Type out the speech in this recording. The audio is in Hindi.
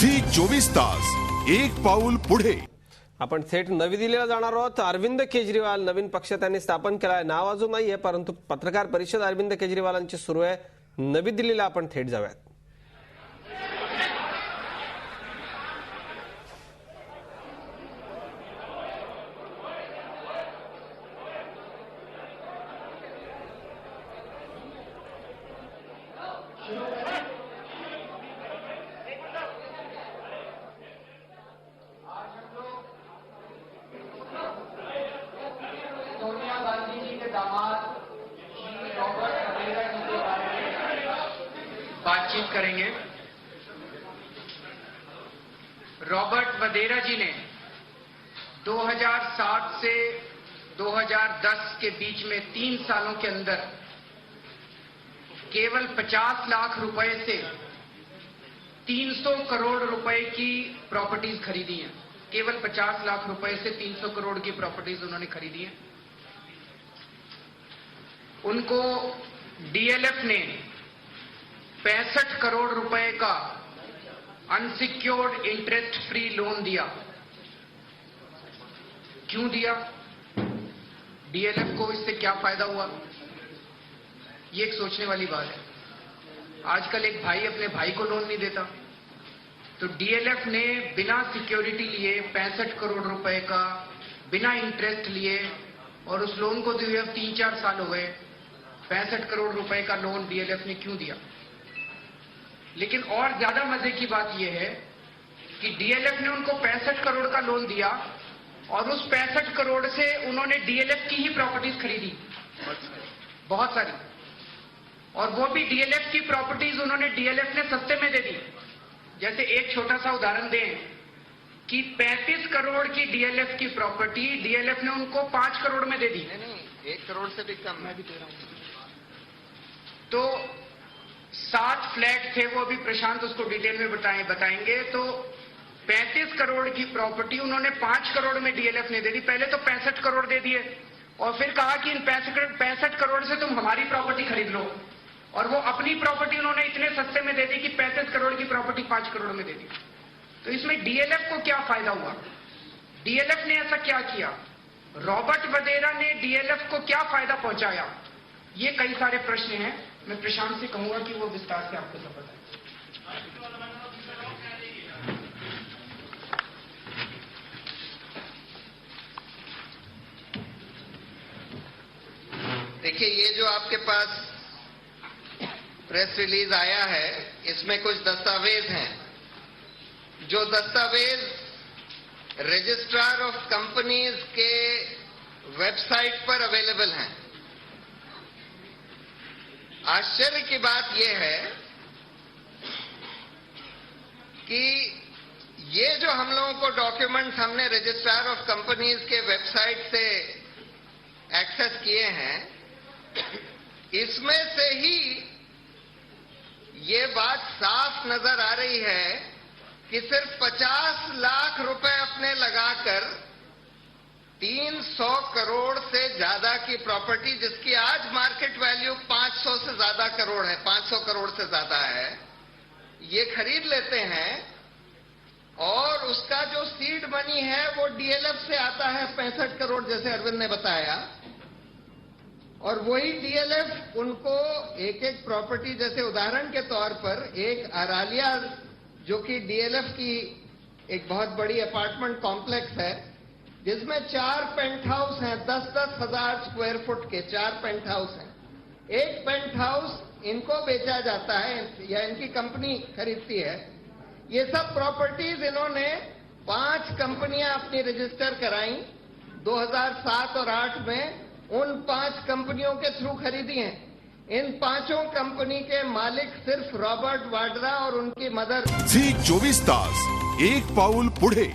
झी 24 तास एक पाऊल पुढे। आपण थेट नवी दिल्लीला जाणार आहोत। अरविंद केजरीवाल नवीन पक्ष त्यांनी स्थापन केला आहे। नाव अजून नाहीये, परंतु पत्रकार परिषद अरविंद केजरीवालांची सुरू आहे। नवी दिल्लीला आपण थेट जाऊयात। सोनिया गांधी जी के दामाद श्री रॉबर्ट वधेरा जी के बारे में बातचीत करेंगे। रॉबर्ट वधेरा जी ने 2007 से 2010 के बीच में 3 सालों के अंदर केवल 50 लाख रुपए से 300 करोड़ रुपए की प्रॉपर्टीज खरीदी हैं। केवल 50 लाख रुपए से 300 करोड़ की प्रॉपर्टीज उन्होंने खरीदी हैं। उनको डीएलएफ ने 65 करोड़ रुपए का अनसिक्योर्ड इंटरेस्ट फ्री लोन दिया। क्यों दिया? डीएलएफ को इससे क्या फायदा हुआ? ये एक सोचने वाली बात है। आजकल एक भाई अपने भाई को लोन नहीं देता, तो डीएलएफ ने बिना सिक्योरिटी लिए 65 करोड़ रुपए का बिना इंटरेस्ट लिए, और उस लोन को दिए 3-4 साल हो गए। 65 करोड़ रुपए का लोन डीएलएफ ने क्यों दिया? लेकिन और ज्यादा मजे की बात यह है कि डीएलएफ ने उनको 65 करोड़ का लोन दिया, और उस 65 करोड़ से उन्होंने डीएलएफ की ही प्रॉपर्टीज खरीदी, बहुत सारी। और वो भी डीएलएफ की प्रॉपर्टीज उन्होंने डीएलएफ ने सस्ते में दे दी। जैसे एक छोटा सा उदाहरण दें कि 35 करोड़ की डीएलएफ की प्रॉपर्टी डीएलएफ ने उनको 5 करोड़ में दे दी। नहीं, 1 करोड़ से भी कम मैं भी दे रहा हूं। तो 7 फ्लैट थे, वो अभी प्रशांत उसको डिटेल में बताएंगे। तो 35 करोड़ की प्रॉपर्टी उन्होंने 5 करोड़ में डीएलएफ ने दे दी। पहले तो 65 करोड़ दे दिए, और फिर कहा कि इन 65 करोड़ से तुम हमारी प्रॉपर्टी खरीद लो। और वो अपनी प्रॉपर्टी उन्होंने इतने सस्ते में दे दी कि 35 करोड़ की प्रॉपर्टी 5 करोड़ में दे दी। तो इसमें डीएलएफ को क्या फायदा हुआ? डीएलएफ ने ऐसा क्या किया? रॉबर्ट वधेरा ने डीएलएफ को क्या फायदा पहुंचाया? ये कई सारे प्रश्न हैं। मैं प्रशांत से कहूंगा कि वो विस्तार से आपको सब बताएं। देखिए, ये जो आपके पास प्रेस रिलीज आया है, इसमें कुछ दस्तावेज हैं। जो दस्तावेज रजिस्ट्रार ऑफ कंपनीज के वेबसाइट पर अवेलेबल हैं। आश्चर्य की बात यह है कि ये जो हम लोगों को डॉक्यूमेंट्स हमने रजिस्ट्रार ऑफ कंपनीज के वेबसाइट से एक्सेस किए हैं, इसमें से ही ये बात साफ नजर आ रही है कि सिर्फ 50 लाख रुपए अपने लगाकर 300 करोड़ से ज्यादा की प्रॉपर्टी, जिसकी आज मार्केट वैल्यू 500 से ज्यादा करोड़ है, 500 करोड़ से ज्यादा है, ये खरीद लेते हैं। और उसका जो सीड मनी है वो डीएलएफ से आता है 65 करोड़, जैसे अरविंद ने बताया। और वही डीएलएफ उनको एक एक प्रॉपर्टी, जैसे उदाहरण के तौर पर एक अरालिया, जो कि डीएलएफ की एक बहुत बड़ी अपार्टमेंट कॉम्प्लेक्स है, जिसमें 4 पेंट हाउस हैं, 10-10 हजार स्क्वायर फुट के 4 पेंट हाउस हैं। एक पेंट हाउस इनको बेचा जाता है या इनकी कंपनी खरीदती है। ये सब प्रॉपर्टीज इन्होंने 5 कंपनियां अपनी रजिस्टर कराई 2007 और 8 में। उन 5 कंपनियों के थ्रू खरीदी हैं। इन 5 कंपनी के मालिक सिर्फ रॉबर्ट वाड्रा और उनकी मदर। झी 24 तास एक पाऊल पुढे।